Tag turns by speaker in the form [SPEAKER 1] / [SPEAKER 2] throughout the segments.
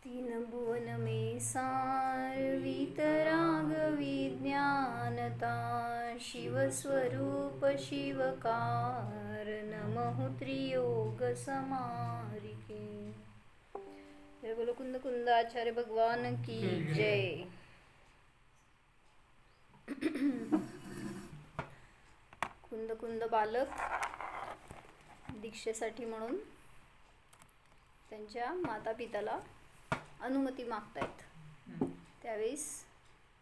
[SPEAKER 1] तीन भुवन में सार वीतराग विज्ञानता शिवस्वरूप शिवकार नमः त्रियोग समारिके। जय बोलो कुंद कुंद आचार्य भगवान की जय। कुंद कुंद बालक दीक्षेसाठी म्हणून त्यांच्या माता पिताला अनुमती मागतायत। त्यावेळेस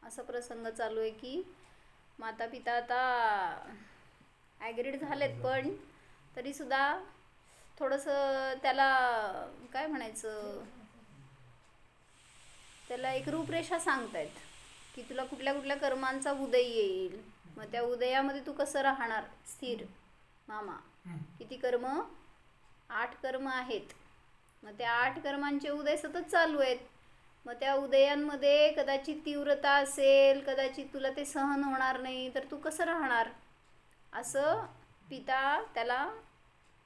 [SPEAKER 1] असा प्रसंग चालू आहे की माता पिता आता ॲग्रीड झालेत, पण तरीसुद्धा थोडंसं त्याला काय म्हणायचं, त्याला एक रूपरेषा सांगतायत की तुला कुठल्या कुठल्या कर्मांचा उदय येईल, मग त्या उदयामध्ये तू कसं राहणार स्थिर। मामा किती कर्म? 8 कर्म आहेत। मग त्या 8 कर्मांचे उदय सतत चालू आहेत। मग त्या उदयांमध्ये कदाचित तीव्रता असेल, कदाचित तुला ते सहन होणार नाही, तर तू कसं राहणार, असं पिता त्याला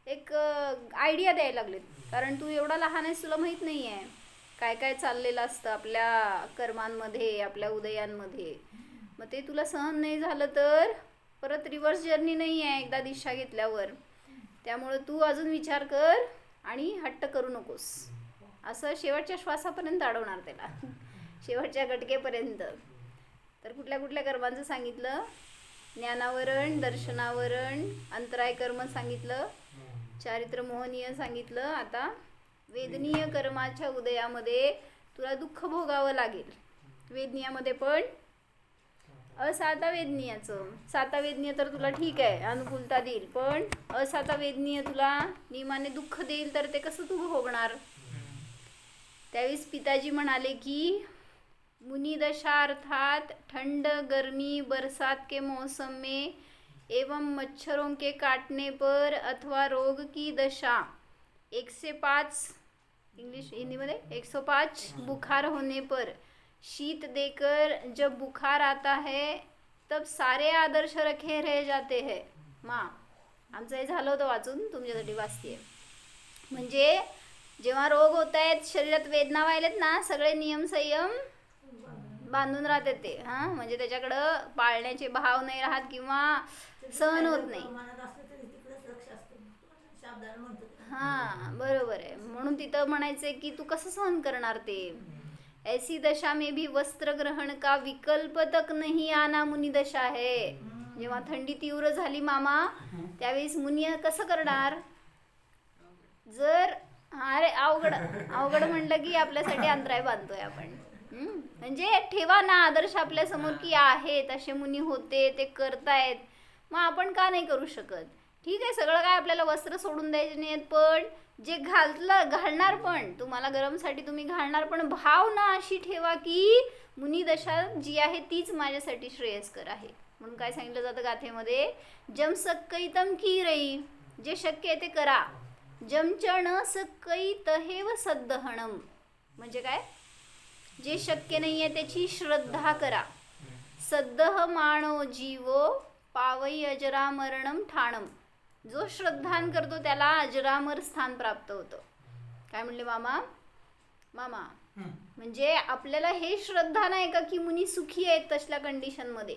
[SPEAKER 1] एक आयडिया द्यायला लागलेत। कारण तू एवढा लहान आहेस, तुला माहीत नाही आहे काय काय चाललेलं असतं आपल्या कर्मांमध्ये, आपल्या उदयांमध्ये। मग ते तुला सहन नाही झालं तर परत रिव्हर्स जर्नी नाही आहे एकदा दिशा घेतल्यावर। त्यामुळं तू अजून विचार कर आणि हट्ट करू नकोस, असं शेवटच्या श्वासापर्यंत अडवणार त्याला, शेवटच्या गटकेपर्यंत। तर कुठल्या कुठल्या कर्मांचं सांगितलं? ज्ञानावरण, दर्शनावरण, अंतराय कर्म सांगितलं, चारित्र मोहनीय सांगितलं। आता वेदनीय कर्माच्या उदयामध्ये तुला दुःख भोगावं लागेल। वेदनीयामध्ये पण असातावेदनीयाचं, सातावेदनीय तर तुला ठीक आहे अनुकूलता देईल, पण असातावेदनीय तुला नियमाने दुःख देईल, तर ते कसं तू भोगणार? त्यावेळेस पिताजी म्हणाले की मुनिदशा अर्थात ठंड गर्मी बरसात के मौसम में एवं मच्छरों के काटने पर अथवा रोग की दशा 105 इंग्लिश हिंदी में 105 बुखार होने पर शीत देकर जब बुखार आता है तब सारे आदर्श रखे रह जाते हैं। माँ आमचं हे झालं होतं वाचून, तुमच्यासाठी वाचते। म्हणजे जेव्हा रोग होत आहेत, शरीरात वेदना व्हायलेत ना, सगळे नियम संयम बांधून राहते ते। हां, म्हणजे त्याच्याकडं पाळण्याचे भाव नाही राहत किंवा सहन होत नाही। हां बरोबर आहे, म्हणून तिथं म्हणायचंय की तू कसं सहन करणार ते। ऐसी दशा में भी वस्त्र ग्रहण का विकल्प तक नहीं आना मुनी दशा है। जेव्हा थंडी तीव्र झाली मामा, त्यावेळेस मुनी कसं करणार? जर अरे अवघड अवघड म्हणलं की आपल्यासाठी अंतराय बांधतोय आपण। म्हणजे ठेवा ना आदर्श आपल्या समोर की आहेत, असे मुनी होते, ते करतायत, मग आपण का नाही करू शकत? ठीक आहे, सगळं काय आपल्याला वस्त्र सोडून द्यायचे नाहीत, पण जे घालणार पण तुम्हाला गरमसाठी तुम्ही घालणार, पण भाव ना अशी ठेवा की मुनी दशा जी आहे तीच माझ्यासाठी श्रेयस्कर आहे। म्हणून काय सांगितलं जातं गाथेमध्ये, जम सक्कैतम की रई, जे शक्य आहे ते करा, जमच न सक्कै तहेव सद्दहणम। म्हणजे काय? जे शक्य नाही आहे त्याची श्रद्धा करा। सद्दह माणो जीवो पावई अजरामरणम ठाणम। जो श्रद्धान करतो त्याला अजरामर स्थान प्राप्त होतं। काय म्हणले मामा? मामा म्हणजे आपल्याला हे श्रद्धा नाही का की मुनी सुखी आहेत तसल्या कंडिशनमध्ये,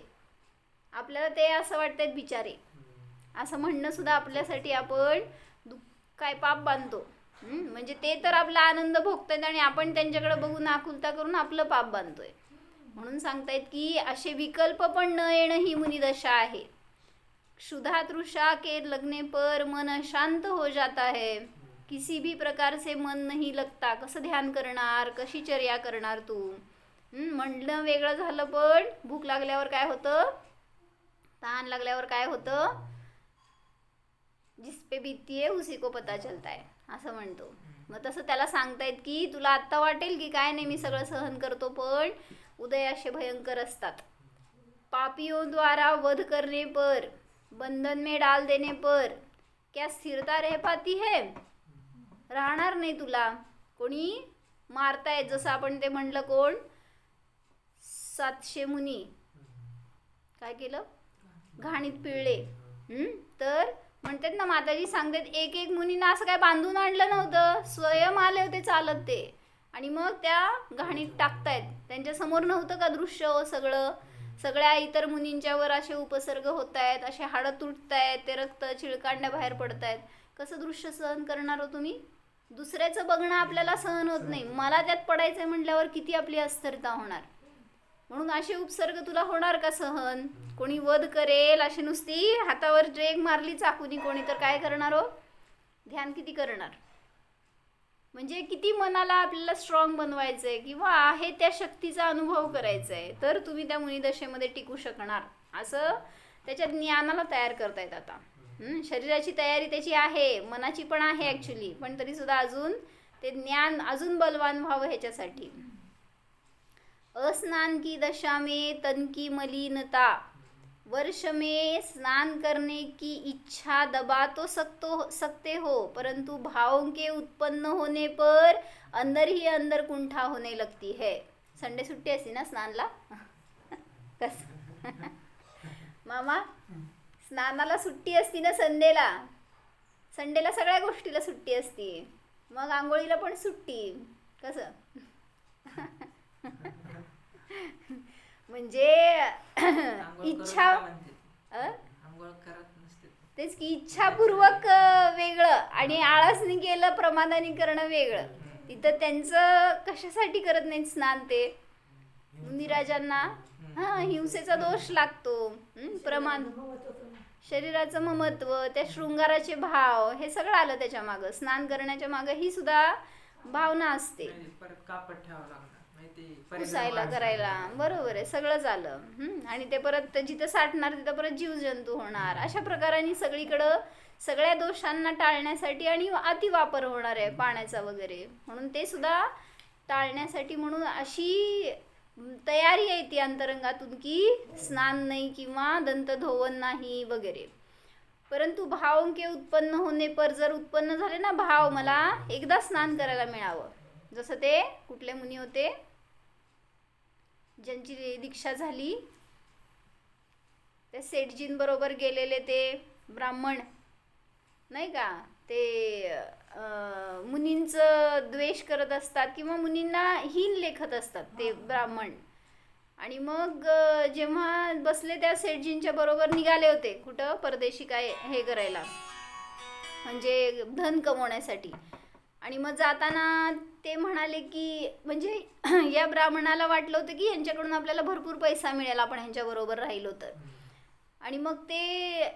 [SPEAKER 1] आपल्याला ते असं वाटतात बिचारे, असं म्हणणं सुद्धा आपल्यासाठी आपण काय पाप बांधतो। म्हणजे ते तर आपला आनंद भोगतायत आणि आपण त्यांच्याकडे बघून आकुलता करून आपलं पाप बांधतोय। म्हणून सांगतायत की असे विकल्प पण न येणं ही मुनिदशा आहे। क्षुधा तृषा के लगने पर मन अशांत हो जाता है, किसी भी प्रकार से मन नहीं लगता। कसं ध्यान करणार, कशी चर्या करणार तू? म्हणणं वेगळं झालं, पण भूक लागल्यावर काय होतं, तहान लागल्यावर काय होतं, जिसपे बीतती है उसी को पता चलता है असं म्हणतो। मग तसं त्याला सांगतायत की तुला आत्ता वाटेल की काय नाही मी सगळं सहन करतो, पण उदय असे भयंकर असतात। पापियों द्वारा वध करने पर, बंधन में डाल देने पर क्या स्थिरता रह पाती है? राहणार नाही तुला। कोणी मारतायत, जसं आपण ते म्हणलं, कोण 700 मुनी काय केलं, घाणीत पिळले। तर म्हणतात ना, माताजी सांगतात एक एक मुनींना असं काय बांधून आणलं नव्हतं, स्वयं आले होते चालत ते। आणि मग त्या घाणीत टाकतायत. त्यांच्या समोर नव्हतं का दृश्य हो सगळं? सगळ्या इतर मुनींच्यावर असे उपसर्ग होत आहेत, असे हाडं तुटतायत, ते रक्त चिळकांड्या बाहेर पडतायत. कसं दृश्य सहन करणार हो तुम्ही? दुसऱ्याचं बघणं आपल्याला सहन होत नाही, मला त्यात पडायचंय म्हटल्यावर किती आपली अस्थिरता होणार. म्हणून असे उपसर्ग तुला होणार का सहन? कोणी वध करेल अशी नुसती हातावर ड्रेग मारली चाकूनी कोणी तर काय करणार हो? ध्यान किती करणार? म्हणजे किती मनाला आपल्याला स्ट्रॉंग बनवायचंय किंवा आहे त्या शक्तीचा अनुभव करायचा आहे, तर तुम्ही त्या मुनिदशेमध्ये टिकू शकणार. असं त्याच्या ज्ञानाला तयार करतायत आता. शरीराची तयारी त्याची आहे, मनाची पण आहे ॲक्च्युली, पण तरीसुद्धा अजून ते ज्ञान अजून बलवान व्हावं ह्याच्यासाठी. अस्नान की दशा में तन की मलिनता, वर्ष में स्नान करने की इच्छा दबा तो सकते हो, परंतु भावों के उत्पन्न होने पर अंदर ही अंदर कुंठा होने लगती है. संडे सुट्टी असती ना स्नानला? कस मामा, स्नानाला सुट्टी असती ना संडेला? संडेला सगळ्या गोष्टीला सुट्टी असती, मग आंघोळीला पण सुट्टी. कसं? म्हणजे इच्छा, तेच की इच्छापूर्वक वेगळं आणि आळसनी केलं प्रमादानी करणं वेगळं. तिथं त्यांचं कशासाठी करत नाहीत स्नान ते मुनिराजांना? हिंसेचा दोष लागतो, प्रमाद, शरीराचं ममत्व, त्या शृंगाराचे भाव, हे सगळं आलं त्याच्या मागं. स्नान करण्याच्या मागं ही सुद्धा भावना असते, पुसायला करायला. बरोबर आहे, सगळंच आलं. आणि ते परत जिथं साठणार तिथं परत जीवजंतू होणार. अशा प्रकाराने सगळीकडं सगळ्या दोषांना टाळण्यासाठी आणि अतिवापर होणार आहे पाण्याचा वगैरे, म्हणून ते सुद्धा टाळण्यासाठी म्हणून अशी तयारी आहे ती अंतरंगातून की स्नान नाही किंवा दंतधोवन नाही वगैरे. परंतु भाव के उत्पन्न होणे पर, जर उत्पन्न झाले ना भाव, मला एकदा स्नान करायला मिळावं. जसं ते कुठले मुनी होते ज्यांची दीक्षा झाली, त्या सेठजींबरोबर गेलेले ते ब्राह्मण नाही का, ते मुनींचं द्वेष करत असतात किंवा मुनींना हीन लेखत असतात ते ब्राह्मण. आणि मग जेव्हा बसले त्या सेठजींच्या बरोबर निघाले होते कुठं परदेशी काय हे करायला, म्हणजे धन कमवण्यासाठी. आणि मग जाताना ते म्हणाले की, म्हणजे या ब्राह्मणाला वाटलं होतं की यांच्याकडून आपल्याला भरपूर पैसा मिळेल आपण ह्यांच्याबरोबर राहिलो तर. आणि मग ते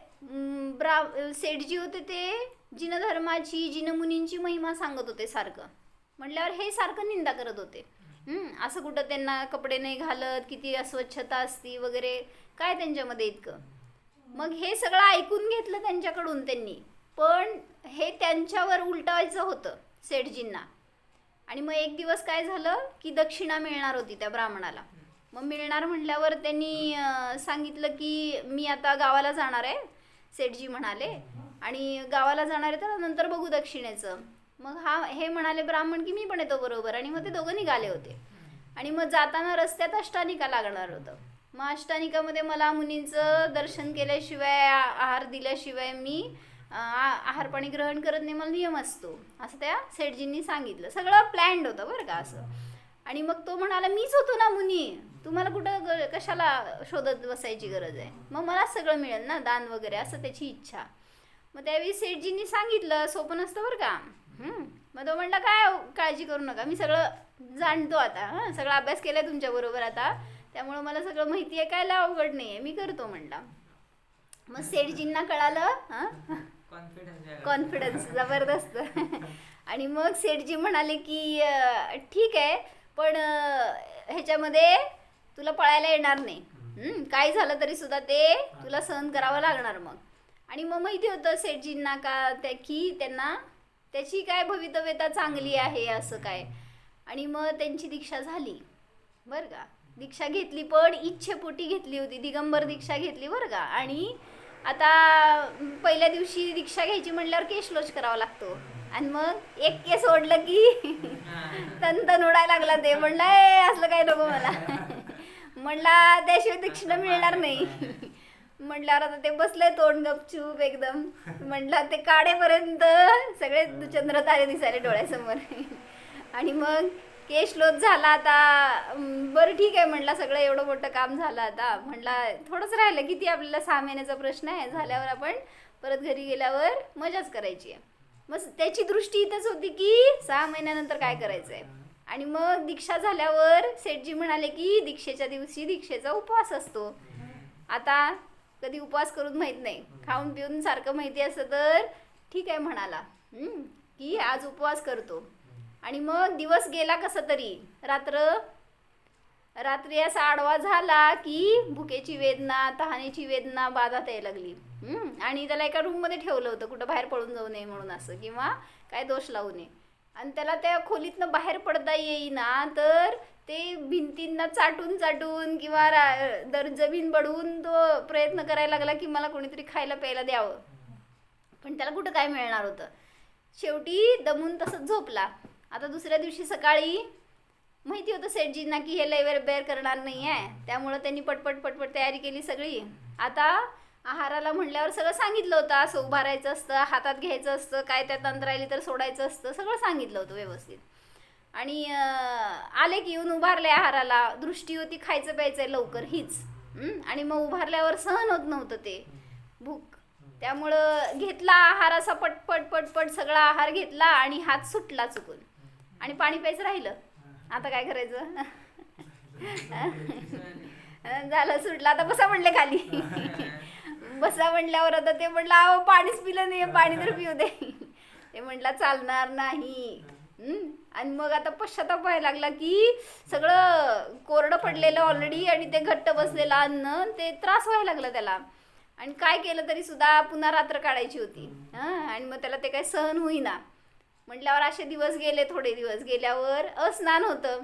[SPEAKER 1] सेठजी होते ते जिनधर्माची, जिनमुनींची महिमा सांगत होते सारखं. म्हटल्यावर हे सारखं निंदा करत होते. असं कुठं त्यांना कपडे नाही घालत, किती अस्वच्छता असती वगैरे, काय त्यांच्यामध्ये इतकं. मग हे सगळं ऐकून घेतलं त्यांच्याकडून त्यांनी, पण हे त्यांच्यावर उलटायचं होतं सेठजींना. आणि मग एक दिवस काय झालं की दक्षिणा मिळणार होती त्या ब्राह्मणाला. मग मिळणार म्हटल्यावर त्यांनी सांगितलं की मी आता गावाला जाणार आहे, सेठजी म्हणाले, आणि गावाला जाणार आहे तर नंतर बघू दक्षिणेचं. मग हे म्हणाले ब्राह्मण की मी पण येतो बरोबर. आणि मग ते दोघं निघाले होते. आणि मग जाताना रस्त्यात अष्टानिका लागणार होतं. मग अष्टानिकामध्ये मला मुनींचं दर्शन केल्याशिवाय, आहार दिल्याशिवाय मी आहार पाणी ग्रहण करत नाही, मला नियम असतो, असं त्या सेठजींनी सांगितलं. सगळं प्लॅन्ड होतं बरं का असं. आणि मग तो म्हणाला मीच होतो ना मुनी, तुम्हाला कुठं कशाला शोधत बसायची गरज आहे, मग मला सगळं मिळेल ना दान वगैरे, असं त्याची इच्छा. मग त्यावेळी सेठजींनी सांगितलं, सोपं नसतं बरं का. मग तो म्हणला काय काळजी करू नका, मी सगळं जाणतो आता, सगळा अभ्यास केला आहे तुमच्याबरोबर आता, त्यामुळं मला सगळं माहिती आहे, काय अवघड नाही आहे, मी करतो म्हणला. मग सेठजींना कळालं, कॉन्फिडन्स जबरदस्त. आणि मग सेठजी म्हणाले की ठीक आहे, पण ह्याच्यामध्ये तुला पळायला येणार नाही, काय झालं तरी सुद्धा ते तुला सहन करावं लागणार. मग आणि मग माहिती होतं सेठजींना का की त्यांना त्याची काय भवितव्यता चांगली आहे असं काय. आणि मग त्यांची दीक्षा झाली बरं का. दीक्षा घेतली पण इच्छेपोटी घेतली होती, दिगंबर दीक्षा घेतली बरं का. आणि आता पहिल्या दिवशी दीक्षा घ्यायची म्हटल्यावर केशलोच करावा लागतो. आणि मग एक केस ओढलं की तन उडायला लागला. ते म्हणलं असलं काय नको मला, म्हणला त्याशिवाय दक्षिणा मिळणार नाही. म्हटल्यावर आता ते बसले तोंड गपचूप एकदम. म्हटलं ते काढेपर्यंत सगळे चंद्र तारे दिसायले डोळ्यासमोर. आणि मग केश लोच झाला आता. बरं ठीक आहे म्हटलं, सगळं एवढं मोठं काम झालं आता. म्हटला थोडंच राहिलं, किती आपल्याला 6 महिन्याचा प्रश्न आहे, झाल्यावर आपण परत घरी गेल्यावर मजाच करायची आहे. मग त्याची दृष्टी इथंच होती की 6 महिन्यानंतर काय करायचं आहे. आणि मग दीक्षा झाल्यावर सेठजी म्हणाले की दीक्षेच्या दिवशी दीक्षेचा उपवास असतो. आता कधी उपवास करून माहीत नाही, खाऊन पिऊन सारखं माहिती असतं तर ठीक आहे म्हणाला की आज उपवास करतो. आणि मग दिवस गेला कसा तरी. रात्री असा आडवा झाला की भुकेची वेदना, तहानेची वेदना बाधात यायला लागली. आणि त्याला एका रूममध्ये ठेवलं होतं, कुठं बाहेर पळून जाऊ नये म्हणून, असं किंवा काय दोष लावू नये. आणि त्याला त्या खोलीतनं बाहेर पडता येईना, तर ते भिंतींना चाटून चाटून किंवा जमीन बडवून तो प्रयत्न करायला लागला की मला कोणीतरी खायला प्यायला द्यावं. पण त्याला कुठं काय मिळणार होतं. शेवटी दमून तसंच झोपला. आता दुसऱ्या दिवशी सकाळी माहिती होतं सेठजींना की हे लय बेर करणार नाही आहे, त्यामुळं त्यांनी पटपट तयारी केली सगळी. आता आहाराला म्हटल्यावर सगळं सांगितलं होतं, असं उभारायचं असतं, हातात घ्यायचं असतं, काय त्यात अंतर राहिली तर सोडायचं असतं, सगळं सांगितलं होतं व्यवस्थित. आणि आले की येऊन उभारले आहाराला. दृष्टी होती खायचं प्यायचं लवकर हीच. आणि मग उभारल्यावर सहन होत नव्हतं ते भूक, त्यामुळं घेतला आहार असा पटपट सगळा आहार घेतला आणि हात सुटला चुकून आणि पाणी प्यायचं राहिलं. आता काय करायचं. झालं सुटलं. आता बसा म्हणले खाली. बसा म्हणल्यावर आता ते म्हटलं अहो पाणीच पिलं नाही, पाणी तर पिऊ दे. ते म्हटलं चालणार नाही. आणि मग आता पश्चाताप व्हायला लागला की सगळं कोरडं पडलेलं ऑलरेडी आणि ते घट्ट बसलेलं अन्न, ते त्रास व्हायला लागला त्याला. आणि काय केलं तरी सुद्धा पुन्हा रात्र काढायची होती. आणि मग त्याला ते काही सहन होईना. म्हटल्यावर असे दिवस गेले. थोडे दिवस गेल्यावर अस्नान होतं.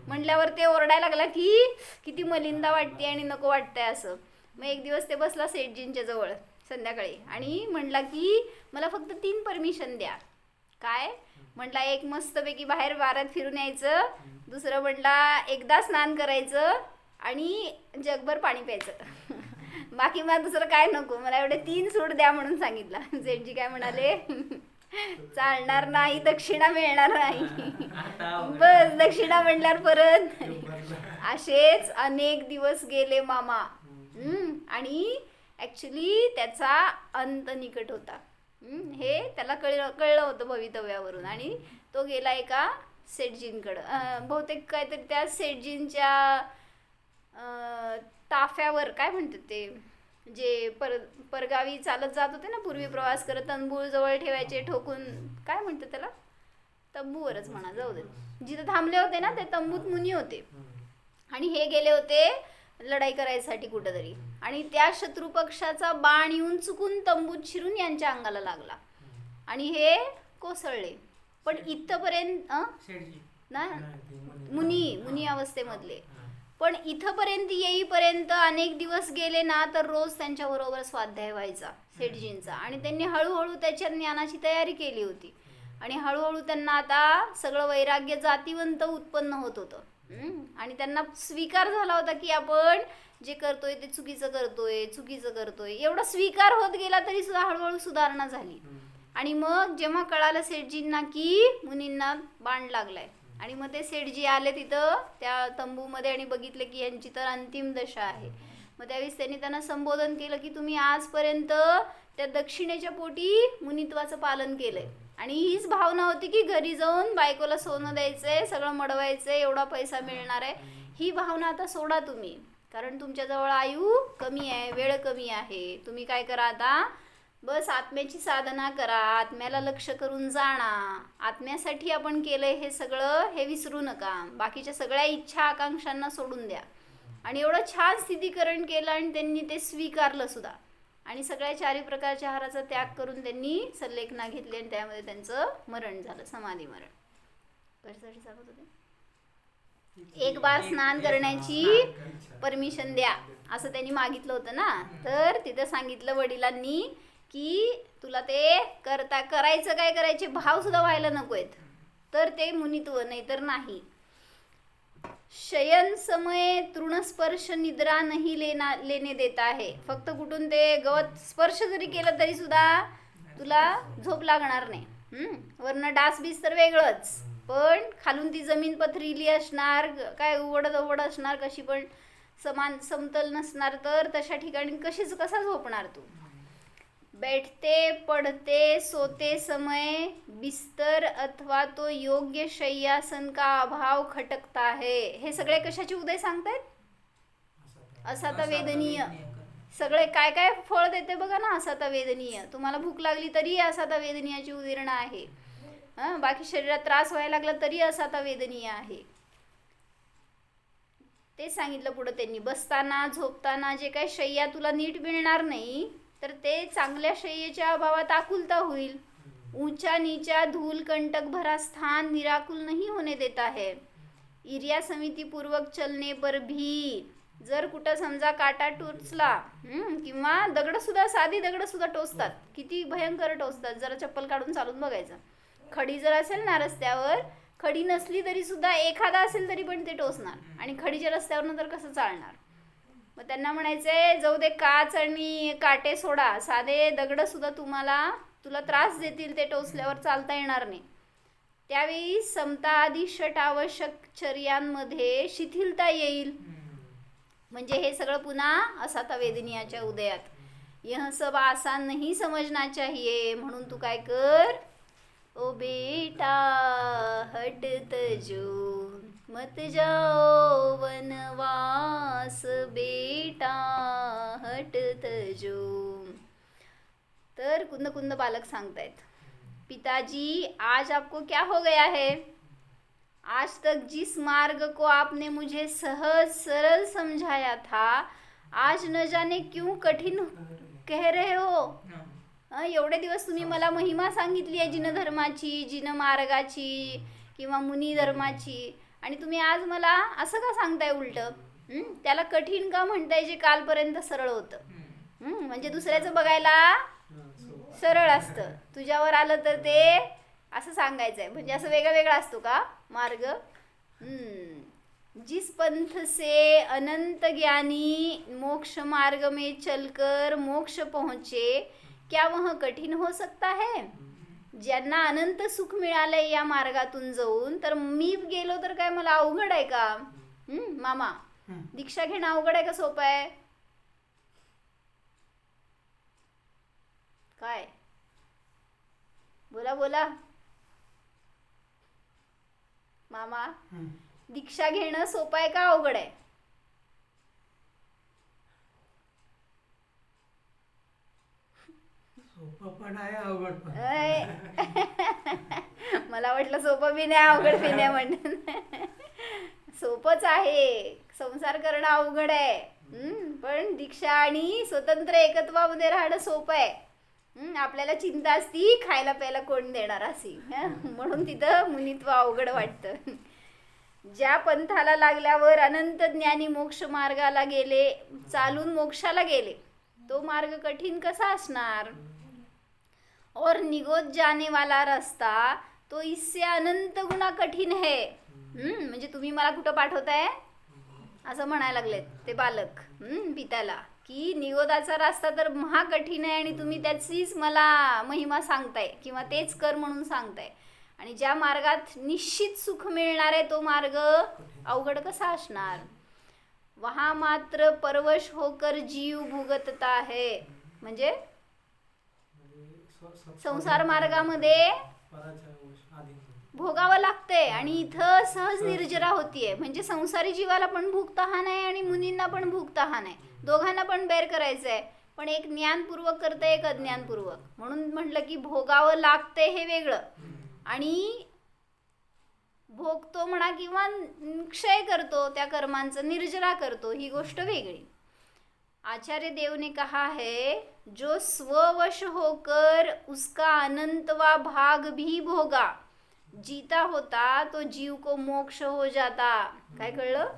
[SPEAKER 1] म्हटल्यावर ते ओरडायला लागला की किती मलिंदा वाटते आणि नको वाटतंय असं. मग एक दिवस ते बसला सेठजींच्या जवळ संध्याकाळी आणि म्हटला की मला फक्त 3 परमिशन द्या. काय म्हटला, एक मस्तपैकी बाहेर वाऱ्यात फिरून यायचं, दुसरं म्हटला एकदा स्नान करायचं आणि जगभर पाणी प्यायचं. बाकी मला दुसरं काय नको, मला एवढे 3 सूट द्या म्हणून सांगितलं. सेठजी काय म्हणाले, चालणार नाही, दक्षिणा मिळणार नाही. बस दक्षिणा म्हणल्यावर परत असेच अनेक दिवस गेले मामा. आणि ॲक्च्युली त्याचा अंत निकट होता. हे त्याला कळलं होतं भवितव्यावरून. आणि तो गेला एका सेठजींकडं. बहुतेक काहीतरी त्या सेठजींच्या ताफ्यावर, काय म्हणतात ते, जे परगावी चालत जात होते ना पूर्वी प्रवास करत, तंबू जवळ ठेवायचे ठोकून, काय म्हणतात त्याला, तंबूवरच म्हणा, जाऊ दे. जिथं थांबले होते ना ते तंबूत मुनी होते. आणि हे गेले होते लढाई करायसाठी कुठंतरी. आणि त्या शत्रुपक्षाचा बाण येऊन चुकून तंबूत शिरून यांच्या अंगाला लागला आणि हे कोसळले. पण इथपर्यंत ना मुनी अवस्थेमधले. पण इथंपर्यंत येईपर्यंत अनेक दिवस गेले ना, तर रोज त्यांच्याबरोबर स्वाध्याय व्हायचा सेठजींचा. आणि त्यांनी हळूहळू त्याच्या ज्ञानाची तयारी केली होती. आणि हळूहळू त्यांना आता सगळं वैराग्य जातीवंत उत्पन्न होत होतं. आणि त्यांना स्वीकार झाला होता की आपण जे करतोय ते चुकीचं करतोय. एवढा स्वीकार होत गेला तरी सुद्धा हळूहळू सुधारणा झाली. आणि मग जेव्हा कळालं सेठजींना की मुनींना बाण लागलाय, आणि मग ते सेठजी आले तिथं त्या तंबूमध्ये आणि बघितले की यांची तर अंतिम दशा आहे. मग त्यावेळेस त्यांनी त्यांना संबोधन केलं की तुम्ही आजपर्यंत त्या दक्षिणेच्या पोटी मुनित्वाचं पालन केलंय. आणि हीच भावना होती की घरी जाऊन बायकोला सोनं द्यायचंय, सगळं मडवायचंय, एवढा पैसा मिळणार आहे. ही भावना आता सोडा तुम्ही, कारण तुमच्याजवळ आयु कमी आहे, वेळ कमी आहे. तुम्ही काय करा आता, बस आत्म्याची साधना करा, आत्म्याला लक्ष करून जाणा. आत्म्यासाठी आपण केलंय हे सगळं, हे विसरू नका. बाकीच्या सगळ्या इच्छा आकांक्षांना सोडून द्या. आणि एवढं छान स्थितीकरण केलं आणि त्यांनी ते स्वीकारलं सुद्धा. आणि सगळ्या 4 प्रकारच्या आहाराचा त्याग करून त्यांनी सल्लेखना घेतली आणि त्यामध्ये त्यांचं मरण झालं, समाधी मरण. कशासाठी सांगत होते, एक बार स्नान करण्याची परमिशन द्या असं त्यांनी मागितलं होतं ना. तर तिथं सांगितलं वडिलांनी की तुला ते करायचं, काय करायचे भाव सुद्धा व्हायला नकोयत, तर ते मुनित्व, नाही तर नाही. शयन समय तृणस्पर्श निद्रा नाही लेने देता है. फक्त कुठून ते गवत स्पर्श जरी केलं तरी सुद्धा तुला झोप लागणार नाही. वरनं डास बीस तर वेगळंच. पण खालून ती जमीन पथरीली असणार, काय उवडत उवड असणार, कशी पण समान समतल नसणार, तर तशा ठिकाणी कसा झोपणार तू? बैठते पढ़ते सोते समय बिस्तर अथवा तो योग्य शय्यासन का अभाव खटकता है. हे सगळे कशाचे उदय सांगतायत? असाता वेदनीय. सगळे काय काय फळ देते बघा ना असाता वेदनीय. तुम्हाला भूक लागली तरी असाता वेदनीयाची उदाहरणं आहे. बाकी शरीरात त्रास व्हायला लागला तरी असाता वेदनीय आहे. ते सांगितलं पुढे त्यांनी. बसताना झोपताना जे काही शय्या तुला नीट मिळणार नाही, तर ते चांगल्या शय्येच्या अभावात आकुलता होईल. ऊंचा नीचा धूल कंटक भरा स्थान निराकुल नहीं होने देता है. इर्या समिती पूर्वक चलने पर भी, जर कुठं समजा काटा टोचला किंवा दगडसुद्धा, साधी दगडसुद्धा टोचतात, किती भयंकर टोचतात, जरा चप्पल काढून चालून बघायचं. खडी जर असेल ना रस्त्यावर, खडी नसली तरी सुद्धा एखादा असेल तरी पण ते टोचणार, आणि खडीच्या रस्त्यावरनं तर कसं चालणार? मग त्यांना म्हणायचंय जाऊ दे, काच आणि काटे सोडा, साधे दगड सुद्धा तुला त्रास देतील, ते टोचल्यावर चालता येणार नाही. त्यावेळी समता आदी षट आवश्यक चर्यांमध्ये शिथिलता येईल. म्हणजे हे सगळं पुन्हा असाता वेदनीयाच्या उदयात. यह सब आसान नहीं समजना चाहिए. म्हणून तू काय कर, ओ बेटा हटत जो मत जाओ वनवास, बेटा हटत जो. तर कुंद कुंद बालक सांगतायत, पिताजी आज आपको क्या हो गया है? आज तक जिस मार्ग को आपने मुझे सहज सरल समझाया था, आज न जाने क्यों कठिन कह रहे हो. एवढे दिवस तुम्ही मला महिमा सांगितली आहे जिनधर्माची, जिनमार्गाची किंवा मुनी धर्माची, आणि तुम्ही आज मला असं का सांगताय उलट? त्याला कठीण का म्हणताय जे कालपर्यंत सरळ होतं? म्हणजे दुसऱ्याचं बघायला सरळ असतं, तुझ्यावर आलं तर ते असं सांगायचंय. म्हणजे असं वेगळा वेगळा असतो का मार्ग? जिस पंथ से अनंत ज्ञानी मोक्ष मार्ग में चलकर मोक्ष पहुंचे, क्या वह कठीण हो सकता है? ज्यांना अनंत सुख मिळालंय या मार्गातून जाऊन, तर मी गेलो तर काय मला अवघड आहे का? मामा, दीक्षा घेणं अवघड आहे का सोपं आहे? काय बोला बोला मामा, दीक्षा घेणं सोपं आहे का अवघड आहे?
[SPEAKER 2] पण आहे, अवघड पण.
[SPEAKER 1] मला वाटलं सोपं बी नाही अवघड बी नाही म्हणणं. सोपंच आहे. संसार करणं अवघड आहे, पण दीक्षा आणि स्वतंत्र एकत्वामध्ये राहणं सोपं आहे. आपल्याला चिंता असती खायला प्यायला कोण देणार अशी, म्हणून तिथं मुनित्व अवघड वाटतं. ज्या पंथाला लागल्यावर अनंत ज्ञानी मोक्ष मार्गाला गेले, चालून मोक्षाला गेले, तो मार्ग कठीण कसा असणार? और निगोत जाने वाला रास्ता तो इससे अनंत गुणा कठीण है. म्हणजे तुम्ही मला कुठं पाठवताय असं म्हणायला लागलेत ते बालक पित्याला, की निगोदाचा रास्ता तर महाकठीण आहे आणि तुम्ही त्याचीच मला महिमा सांगताय किंवा तेच कर म्हणून सांगताय, आणि ज्या मार्गात निश्चित सुख मिळणार आहे तो मार्ग अवघड कसा असणार? वहाँ मात्र परवश होकर जीव भुगतता है. म्हणजे संसार मार्गामध्ये भोगावं लागतंय आणि इथं सहज निर्जरा होतीये. म्हणजे संसारी जीवाला पण भूक तहान आहे आणि मुनींना पण भूक तहान आहे, दोघांना पण बेर करायचं आहे. पण एक ज्ञानपूर्वक करतंय, एक अज्ञानपूर्वक. म्हणून म्हटलं की भोगावं लागतंय हे वेगळं, आणि भोगतो म्हणा किंवा क्षय करतो त्या कर्मांचं, निर्जरा करतो, ही गोष्ट वेगळी. आचार्य देव ने कहा है, जो स्ववश होकर उसका अनंतवा भाग भी भोगा, जीता होता तो जीव को मोक्ष हो जाता. काय कळलं?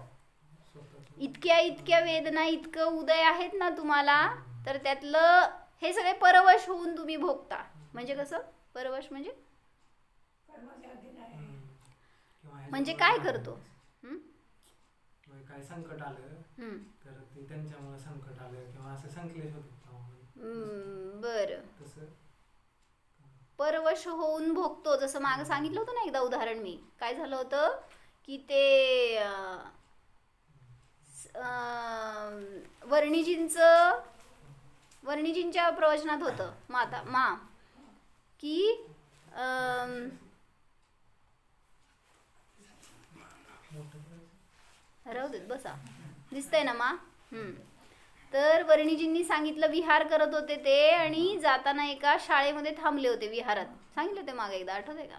[SPEAKER 1] इतक्या इतक्या वेदना, इतकं उदय आहेत ना तुम्हाला, तर त्यातलं हे सगळे परवश होऊन तुम्ही भोगता. म्हणजे कसं परवश? म्हणजे काय करतो?
[SPEAKER 2] काय संकट आलं तर ते त्यांच्यामुळे संकट आलं किंवा असं संकलेश होत.
[SPEAKER 1] बरं. परवश होऊन भोगतो. जसं मागं सांगितलं होतं ना एकदा उदाहरण मी, काय झालं होतं की ते वर्णिजींच्या प्रवचनात होतं की राहू देत बसा, दिसतंय ना तर वर्णिजींनी सांगितलं, विहार करत होते ते आणि जाताना एका शाळेमध्ये थांबले होते विहारात. सांगितलं होते मागे एकदा, आठवतंय का?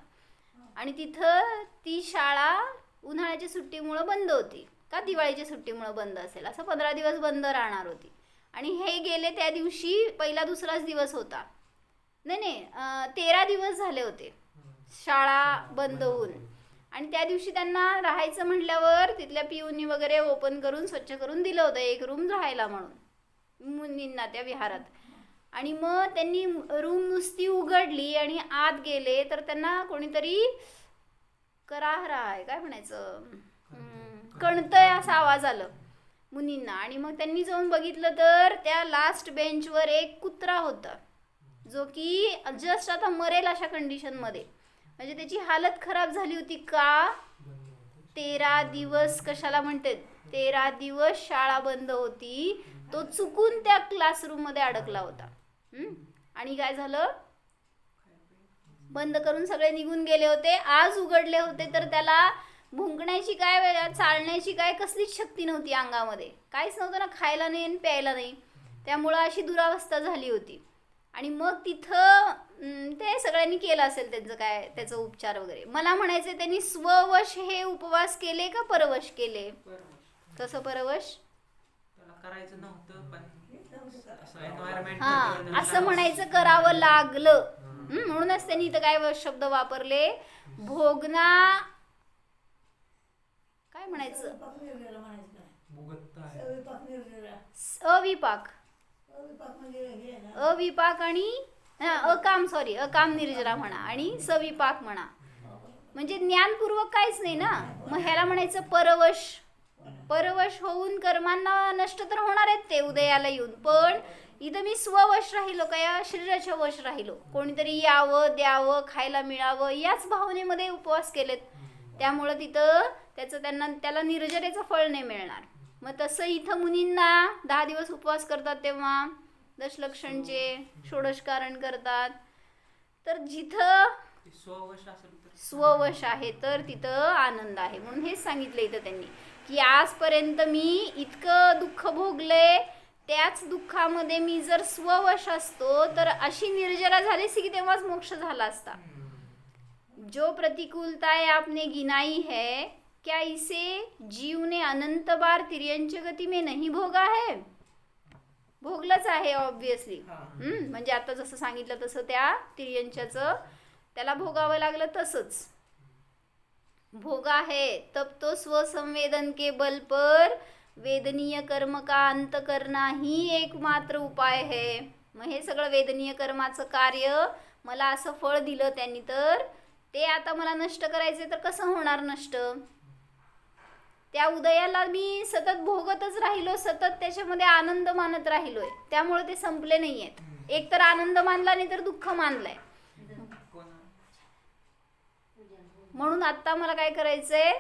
[SPEAKER 1] आणि तिथं ती शाळा उन्हाळ्याच्या सुट्टीमुळं बंद होती का दिवाळीच्या सुट्टीमुळं बंद असेल, असं 15 दिवस बंद राहणार होती. आणि हे गेले त्या दिवशी पहिला दुसराच दिवस होता. नाही 13 दिवस झाले होते शाळा बंद होऊन. आणि त्या दिवशी त्यांना राहायचं म्हटल्यावर तिथल्या पिऊनी वगैरे ओपन करून स्वच्छ करून दिलं होतं एक रूम राहायला म्हणून मुलींना त्या विहारात. आणि मग त्यांनी रूम नुसती उघडली आणि आत गेले तर त्यांना कोणीतरी कराहरा आहे काय म्हणायचं, कणतय असा आवाज आलं मुनींना. आणि मग त्यांनी जाऊन बघितलं तर त्या लास्ट बेंचवर एक कुत्रा होता जो की जस्ट आता मरेल अशा कंडिशनमध्ये. म्हणजे त्याची हालत खराब झाली होती का, 13 दिवस कशाला म्हणते, 13 दिवस शाळा बंद होती, तो चुकून त्या क्लासरूममध्ये अडकला होता. आणि काय झालं, बंद करून सगळे निघून गेले होते. आज उघडले होते तर त्याला भुंकण्याची काय चालण्याची काय कसलीच शक्ती नव्हती अंगामध्ये, काहीच नव्हतं ना, खायला नाही आणि प्यायला नाही. त्यामुळं अशी दुरावस्था झाली होती. आणि मग तिथं ते सगळ्यांनी केलं असेल त्याचं उपचार वगैरे. मला म्हणायचं त्यांनी स्ववश हे उपवास केले का परवश केले? कसं परवश?
[SPEAKER 3] करायचं नव्हतं पण
[SPEAKER 1] हा असं म्हणायचं करावं लागलं. म्हणूनच त्यांनी इथं काय शब्द वापरले, भोगना काय म्हणायचं, अविपाक आणि अकाम निर्जरा म्हणा आणि सविपाक म्हणा. म्हणजे ज्ञानपूर्वक काहीच नाही ना. मग ह्याला म्हणायचं परवश होऊन कर्मांना नष्ट तर होणार आहेत ते उदयाला येऊन, पण इथं मी स्ववश राहिलो का, या शरीराच्या वश राहिलो, कोणीतरी यावं द्यावं खायला मिळावं याच भावनेमध्ये उपवास केलेत. त्यामुळं तिथं त्याला निर्जरेचं फळ नाही मिळणार. मग तसं इथं मुनींना 10 दिवस उपवास करतात तेव्हा दशलक्षणचे षोडशकारण करतात. तर जिथं स्ववश आहे तर तिथं आनंद आहे. म्हणून हेच सांगितलं इथं त्यांनी की आजपर्यंत मी इतकं दुःख भोगले, त्याच दुःखामध्ये मी जर स्ववश असतो तर अशी निर्जरा झाली की तेव्हाच मोक्ष झाला असता. जो प्रतिकूलताएं आपने गिनाई है, क्या इसे जीव ने अनंत बार तिर्यंच गती में नहीं भोगा है? भोगलंच आहे ऑब्विसली. म्हणजे आता जसं सांगितलं तसं त्या तिर्यंच्याचं त्याला भोगावं लागलं तसंच भोगा है. तब तो स्वसंवेदन के बल पर वेदनीय कर्म का अंत करना ही एकमात्र उपाय है. मग हे सगळं वेदनीय कर्माचं कार्य मला असं फळ दिलं त्यांनी, तर ते आता मला नष्ट करायचे तर कसं होणार नष्ट? त्या उदयाला मी सतत भोगतच राहिलो, सतत त्याच्यामध्ये आनंद मानत राहिलोय, त्यामुळे ते संपले नाही आहेत. एक तर आनंद मानला नाही तर दुःख मानलंय. म्हणून आता मला काय करायचंय,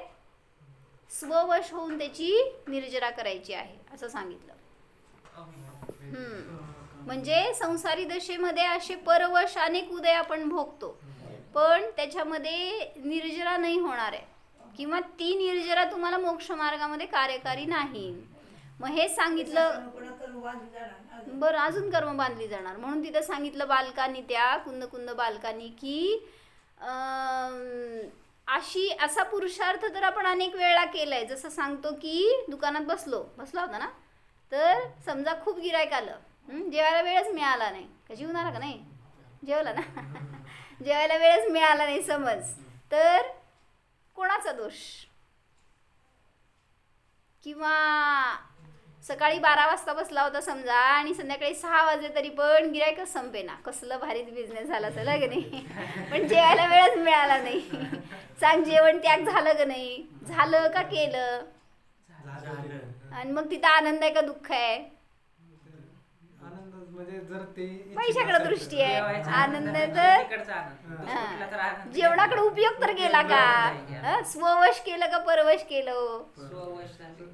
[SPEAKER 1] स्ववश होऊन त्याची निर्जरा करायची आहे असं सांगितलं. म्हणजे संसारी दशेमध्ये असे परवश अनेक उदय आपण भोगतो, पण त्याच्यामध्ये निर्जरा नाही होणार आहे, किंवा ती निर्जरा तुम्हाला मोक्ष मार्गामध्ये कार्यकारी नाही. मग हे सांगितलं. बरं, अजून कर्म बांधली जाणार. म्हणून तिथं सांगितलं बालकांनी, त्या कुंद बालकांनी की असा पुरुषार्थ तर आपण अनेक वेळा केलाय. जसं सांगतो की दुकानात बसला होता ना, तर समजा खूप गिरायक आलं, जेवायला वेळच मिळाला नाही, का जेवून आला का नाही, जेवला ना जेवायला वेळच मिळाला नाही समज, तर कोणाचा दोष? किंवा सकाळी 12 वाजता बसला होता समजा आणि संध्याकाळी 6 वाजले तरी पण गिरायकच संपेना, कसलं भारीच बिझनेस झाला असेल की नाही, पण जेवायला वेळच मिळाला नाही. सांग, जेवण त्याग झालं का नाही, झालं का केलं? आणि मग तिथं आनंद आहे का दुःख आहे?
[SPEAKER 2] म्हणजे जर ते इच्छित
[SPEAKER 1] पैशाकडे
[SPEAKER 2] असेल तर-
[SPEAKER 1] दृष्टी आहे.
[SPEAKER 3] जेवायचा
[SPEAKER 1] आनंद
[SPEAKER 3] आनंद,
[SPEAKER 1] तर-
[SPEAKER 3] तिकडचा आनंद,
[SPEAKER 1] हा.
[SPEAKER 3] कुठला तर आनंद.
[SPEAKER 1] जेवणाकडे उपयोग तर केला का
[SPEAKER 3] बरोबर.
[SPEAKER 1] स्ववश केलं का परवश केलं
[SPEAKER 3] स्ववश झाले.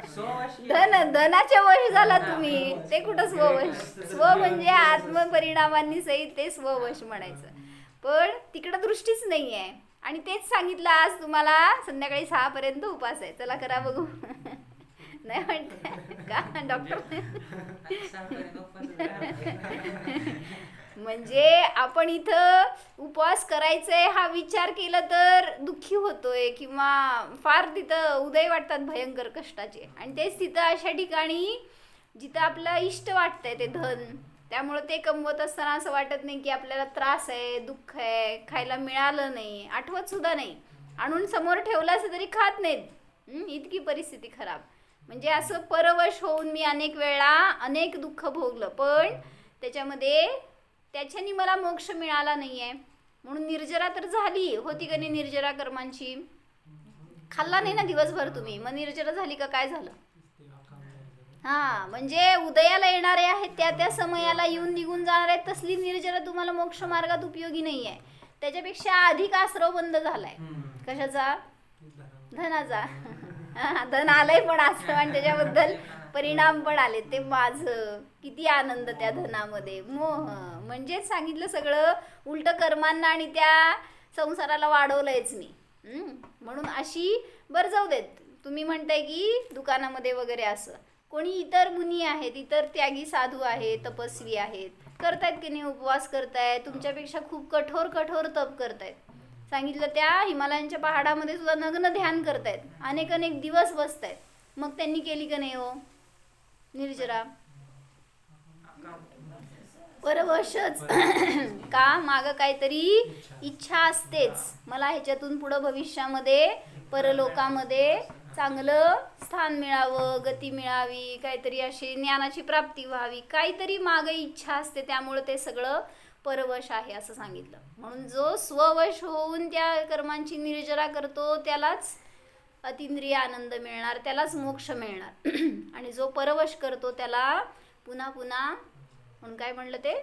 [SPEAKER 1] धनाच्या
[SPEAKER 3] स्ववश केलं.
[SPEAKER 1] वश झाला तुम्ही ते कुठं स्ववश स्व म्हणजे आत्मपरिणामांनी सहित ते स्ववश म्हणायचं पण तिकडं दृष्टीच नाही आहे आणि तेच सांगितलं आज तुम्हाला संध्याकाळी 6 पर्यंत उपास आहे चला करा बघू नाही म्हणत का डॉक्टर
[SPEAKER 3] साखरेनं उपवास झाला.
[SPEAKER 1] म्हणजे आपण इथं उपवास करायचंय हा विचार केला तर दुःखी होतोय किंवा फार तिथं उदय वाटतात भयंकर कष्टाचे आणि तेच तिथं अशा ठिकाणी जिथं आपला इष्ट वाटतंय ते धन त्यामुळे ते कमवत असताना असं वाटत नाही की आपल्याला त्रास आहे दुःख आहे खायला मिळालं नाही आठवत सुद्धा नाही आणून समोर ठेवलं असं तरी खात नाहीत इतकी परिस्थिती खराब म्हणजे असं परवश होऊन मी अनेक वेळा अनेक दुःख भोगलं पण त्याच्यामध्ये त्याच्यानी मला मोक्ष मिळाला नाही आहे म्हणून निर्जरा तर झाली होती का नाही निर्जरा कर्मांची खाल्ला नाही ना दिवसभर तुम्ही मग निर्जरा झाली का काय झालं हा म्हणजे उदयाला येणारे आहेत त्या समयाला येऊन निघून जाणार आहेत तसली निर्जरा तुम्हाला मोक्ष मार्गात उपयोगी नाही आहे त्याच्यापेक्षा अधिक आश्रव बंद झालाय कशाचा धनाचा धन आलंय पण आश्रव आणि त्याच्याबद्दल परिणाम पण आले ते माझं किती आनंद त्या धनामध्ये मोह म्हणजेच सांगितलं सगळं उलट कर्मांना आणि त्या संसाराला वाढवलंयच मी म्हणून अशी बरं जाऊ देत तुम्ही म्हणताय की दुकानामध्ये वगैरे असं कोणी इतर मुनी आहेत इतर त्यागी साधू आहेत तपस्वी आहेत करतायत की नाही उपवास करतायत तुमच्यापेक्षा खूप कठोर कठोर तप करतायत सांगितलं त्या हिमालयांच्या पहाडामध्ये सुद्धा नग्न ध्यान करतायत अनेक दिवस बसतायत मग त्यांनी केली का नाही हो निर्जरा परवशच का मागं काहीतरी इच्छा असतेच मला ह्याच्यातून पुढं भविष्यामध्ये परलोकामध्ये चांगलं स्थान मिळावं गती मिळावी काहीतरी अशी ज्ञानाची प्राप्ती व्हावी काहीतरी मागे इच्छा असते त्यामुळे ते सगळं परवश आहे असं सांगितलं म्हणून जो स्ववश होऊन त्या कर्मांची निर्जरा करतो त्यालाच अतिंद्रिय आनंद मिळणार त्यालाच मोक्ष मिळणार आणि जो परवश करतो त्याला पुन्हा पुन्हा म्हणून काय म्हणलं ते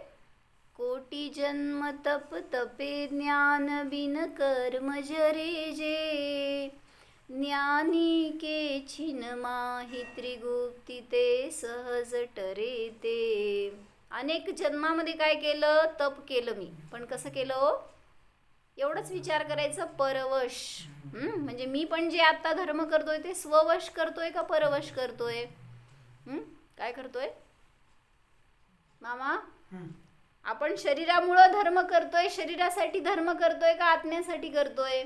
[SPEAKER 1] कोटी जन्म तप तपे ज्ञान बिन कर्म जरे जे ज्ञानी के छिन माही त्रिगुप्ती ते सहज टरे ते अनेक जन्मामध्ये काय केलं तप केलं मी पण कसं केलं हो एवढंच विचार करायचं परवश म्हणजे मी पण जे आता धर्म करतोय ते स्ववश करतोय का परवश करतोय काय करतोय मामा आपण शरीरामुळं धर्म करतोय शरीरासाठी धर्म करतोय का आत्म्यासाठी करतोय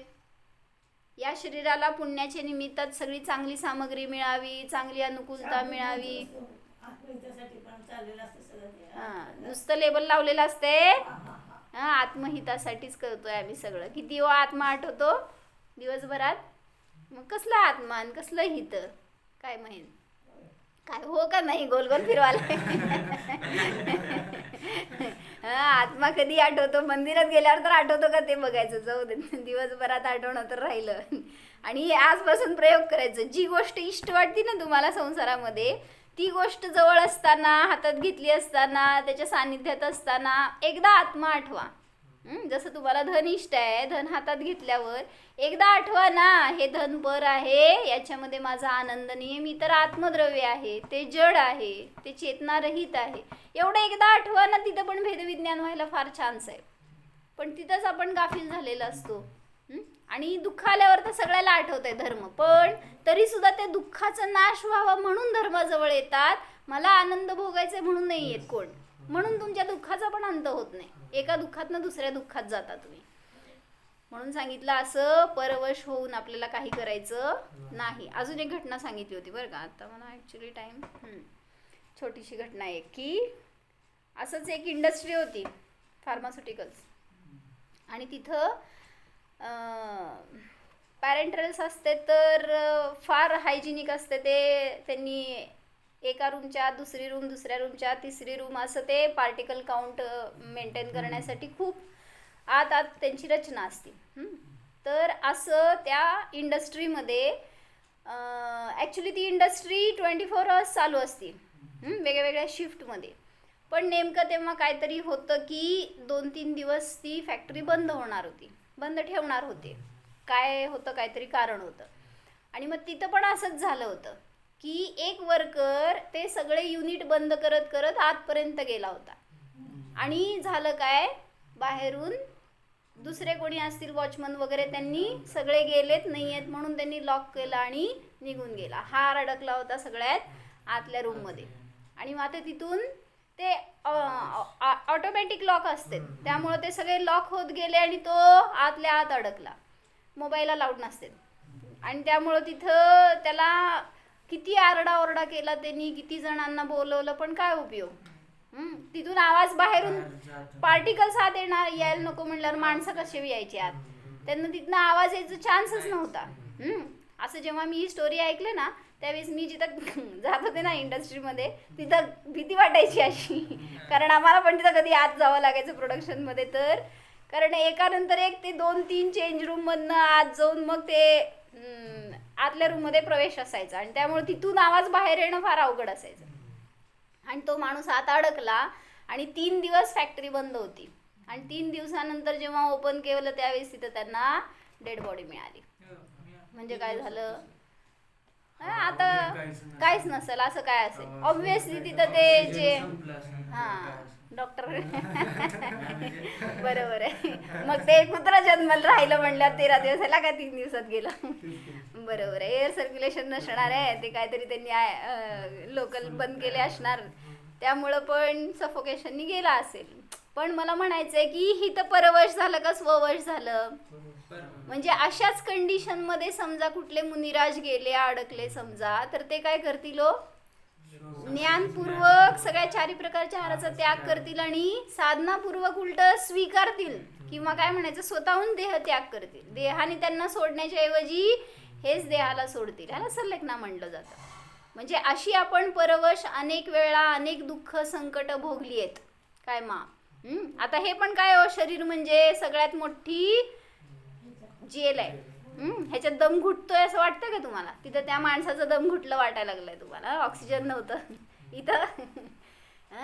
[SPEAKER 1] या शरीराला पुण्याच्या निमित्तात सगळी चांगली सामग्री मिळावी चांगली अनुकूलता मिळावी नुसतं लेबल लावलेलं असते आत्महितासाठीच करतोय आम्ही सगळं किती हो आत्मा आठवतो दिवसभरात मग कसला आत्मा आणि कसलं हित काय माहित काय हो का नाही गोल गोल फिरवायला आत्मा कधी आठवतो मंदिरात गेल्यावर तर आठवतो का ते बघायचं जाऊ दे दिवसभरात आठवणं तर राहिलं आणि आजपासून प्रयोग करायचं जी गोष्ट इष्ट वाटते ना तुम्हाला संसारामध्ये ती गोष्ट जवळ असताना हातात घेतली असताना त्याच्या सानिध्यात असताना एकदा आत्मा आठवा जसं तुम्हाला धन इष्ट आहे धन हातात घेतल्यावर एकदा आठवा ना हे धन पर आहे याच्यामध्ये माझा आनंद नाही मी तर आत्मद्रव्य आहे ते जड आहे ते चेतनारहित आहे एवढं एकदा आठवा ना तिथं पण भेदविज्ञान व्हायला फार चान्स आहे पण तिथंच आपण गाफील झालेला असतो आणि दुःख आल्यावर तर सगळ्याला आठवत आहे धर्म पण तरी सुद्धा त्या दुःखाचा नाश व्हावा म्हणून धर्माजवळ येतात मला आनंद भोगायचा म्हणून नाही येत कोण म्हणून तुमच्या दुःखाचा पण अंत होत नाही एका दुःखातनं दुसऱ्या दुःखात जाता तुम्ही म्हणून सांगितलं असं परवश होऊन आपल्याला काही करायचं नाही अजून एक घटना सांगितली होती बरं का आता मला ॲक्च्युली टाईम छोटीशी घटना आहे की असंच एक इंडस्ट्री होती फार्मास्युटिकल्स आणि तिथं पॅरेंटल्स असते तर फार हायजिनिक असते ते त्यांनी एका रूमच्या दुसरी रूम दुसऱ्या रूमच्या तिसरी रूम असं ते पार्टिकल काउंट मेंटेन करण्यासाठी खूप आत त्यांची रचना असते तर असं त्या इंडस्ट्रीमध्ये ॲक्च्युली ती इंडस्ट्री 24 आवर्स चालू असते वेगवेगळ्या शिफ्टमध्ये. पण नेमकं तेव्हा काहीतरी होतं की 2-3 दिवस ती फॅक्टरी बंद होणार होती, बंद ठेवणार होते. काय होतं, काहीतरी कारण होतं. आणि मग तिथं पण असंच झालं होतं की एक वर्कर ते सगळे युनिट बंद करत करत आतपर्यंत गेला होता. आणि झालं काय, बाहेरून दुसरे कोणी असतील वॉचमन वगैरे, त्यांनी सगळे गेलेत नाही आहेत म्हणून त्यांनी लॉक केलं आणि निघून गेला. हा अडकला होता सगळ्यात आतल्या रूममध्ये. आणि मग आता तिथून ते ऑटोमॅटिक लॉक असते, त्यामुळं ते सगळे लॉक होत गेले आणि तो आतल्या आत अडकला. मोबाईलला लाऊड नसते आणि त्यामुळं तिथं त्याला किती आरडाओरडा केला त्यांनी, किती जणांना बोलवलं, पण काय उपयोग. तिथून आवाज बाहेरून पार्टिकल्स आत यायला नको म्हणल्यावर माणसं कशी यायची आत, त्यांना तिथनं आवाज यायचा चान्सच नव्हता. असं जेव्हा मी ही स्टोरी ऐकले ना, त्यावेळेस मी जिथं जात होते ना इंडस्ट्रीमध्ये, तिथं भीती वाटायची अशी, कारण आम्हाला पण तिथं कधी आत जावं लागायचं प्रोडक्शनमध्ये. तर कारण एकानंतर एक ते 2-3 चेंज रूममधनं आत जाऊन मग ते आतल्या रूममध्ये प्रवेश असायचा आणि त्यामुळे तिथून आवाज बाहेर येणं फार अवघड असायचं. आणि तो माणूस आत अडकला आणि 3 दिवस फॅक्टरी बंद होती. आणि 3 दिवसानंतर जेव्हा ओपन केलं त्यावेळेस तिथं त्यांना डेड बॉडी मिळाली. म्हणजे काय झालं, आता काहीच नसेल असं काय असेल, ऑब्विसली तिथं ते जे डॉक्टर बरोबर आहे. मग ते कुत्रा जन्माला राहिलं म्हणल्यावर 13 दिवस ह्याला काय 3 दिवसात गेला. बरोबर आहे, एअर सर्क्युलेशन नसणार आहे, ते काहीतरी त्यांनी लोकल बंद केले असणार, त्यामुळं पण सफोकेशननी गेला असेल. पण मला म्हणायचंय की ही तर परवश झालं का स्ववश झालं. म्हणजे अशाच कंडिशनमध्ये समजा कुठले मुनिराज गेले, अडकले समजा, तर ते काय करतील, ज्ञानपूर्वक सगळ्या 4 प्रकारच्या आहाराचा त्याग करतील आणि साधनापूर्वक उलट स्वीकारतील, किंवा काय म्हणायचं, स्वतःहून देह त्याग करतील. देहाने त्यांना सोडण्याच्या ऐवजी हेच देहाला सोडतील. ह्याला संलेखना म्हटलं जातं. म्हणजे अशी आपण परवश अनेक वेळा अनेक दुःख संकट भोगली आहेत. काय मा आता हे पण काय शरीर म्हणजे सगळ्यात मोठी जेल आहे. ह्याच्यात दम घुटतोय असं वाटतं का तुम्हाला? तिथं त्या माणसाचं दम घुटलं वाटायला लागलंय तुम्हाला, ऑक्सिजन नव्हतं इथं.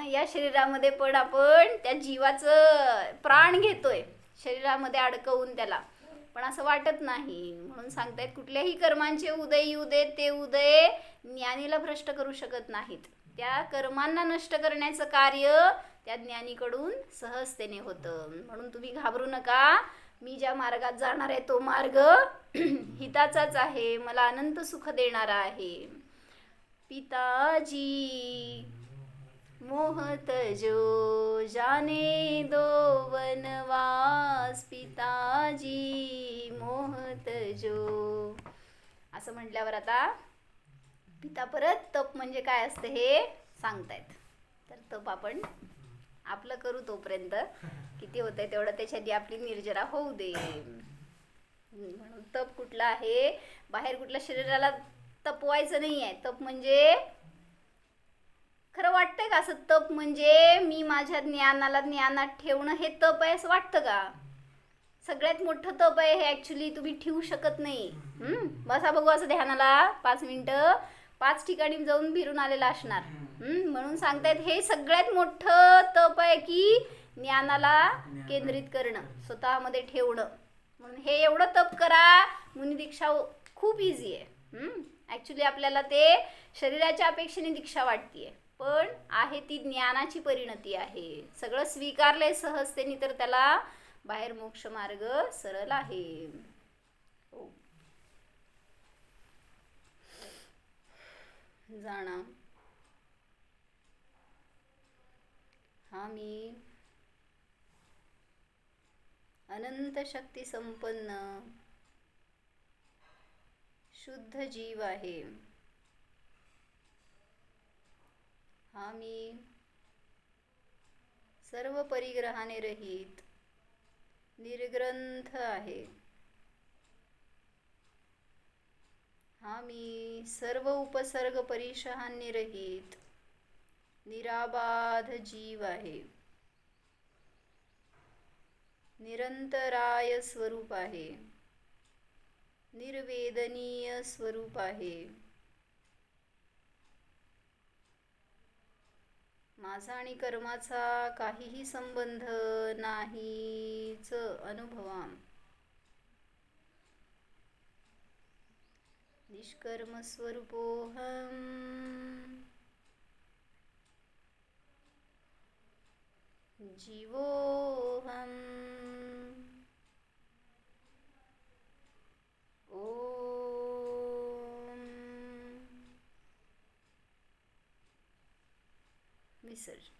[SPEAKER 1] या शरीरामध्ये पण आपण त्या जीवाचं प्राण घेतोय शरीरामध्ये अडकवून त्याला, पण असं वाटत नाही. म्हणून सांगतायत कुठल्याही कर्मांचे उदय येऊ देत, ते उदय ज्ञानीला भ्रष्ट करू शकत नाहीत. त्या कर्मांना नष्ट करण्याचं कार्य त्या ज्ञानीकडून सहजतेने होतं. म्हणून तुम्ही घाबरू नका. मी ज्या मार्गात जाणार आहे तो मार्ग हिताचाच आहे, मला अनंत सुख देणारा आहे. पिताजी मोहत जो जाने दो वनवास, पिताजी मोहत जो. असं म्हटल्यावर आता पिता परत तप म्हणजे काय असतं हे सांगतायत. तर तप आपण आपलं करू, तोपर्यंत किती होतंय तेवढं त्याच्यात आपली निर्जरा होऊ दे. म्हणून तप कुठला आहे, बाहेर कुठल्या शरीराला तपवायचं नाही आहे. तप म्हणजे खरं वाटतंय का असं तप म्हणजे मी माझ्या ज्ञानाला ज्ञानात ठेवणं हे तप आहे असं वाटतं का? सगळ्यात मोठं तप आहे हे. ऍक्च्युली तुम्ही ठेवू शकत नाही. बसा बघू असं ध्यानाला 5 मिनिटं 5 ठिकाणी जाऊन फिरून आलेला असणार. म्हणून सांगतायत हे सगळ्यात मोठं तप आहे की ज्ञानाला केंद्रित करणं, स्वतःमध्ये ठेवणं. म्हणून हे एवढं तप करा. मुनी दीक्षा खूप इझी आहे. ऍक्च्युली आपल्याला ते शरीराच्या अपेक्षेने दीक्षा वाटतीये, पण आहे ती ज्ञानाची परिणती आहे. सगळं स्वीकारलंय सहजतेने, तर त्याला बाहेर मोक्ष मार्ग सरळ आहे. हो, जाणा हा मी अनंत शक्ती संपन्न शुद्ध जीव आहे. हा मी सर्व परिग्रहाने रहित निर्ग्रंथ आहे. हा मी सर्व उपसर्ग परिशहांनी रहित निराबाध जीव आहे. निरंतराय स्वरूप आहे. निर्वेदनीय स्वरूप आहे. माझा आणि कर्माचा काहीही संबंध नाहीच अनुभवा. निष्कर्म स्वरूपोहम जीवोहम. ओम विसर्जन.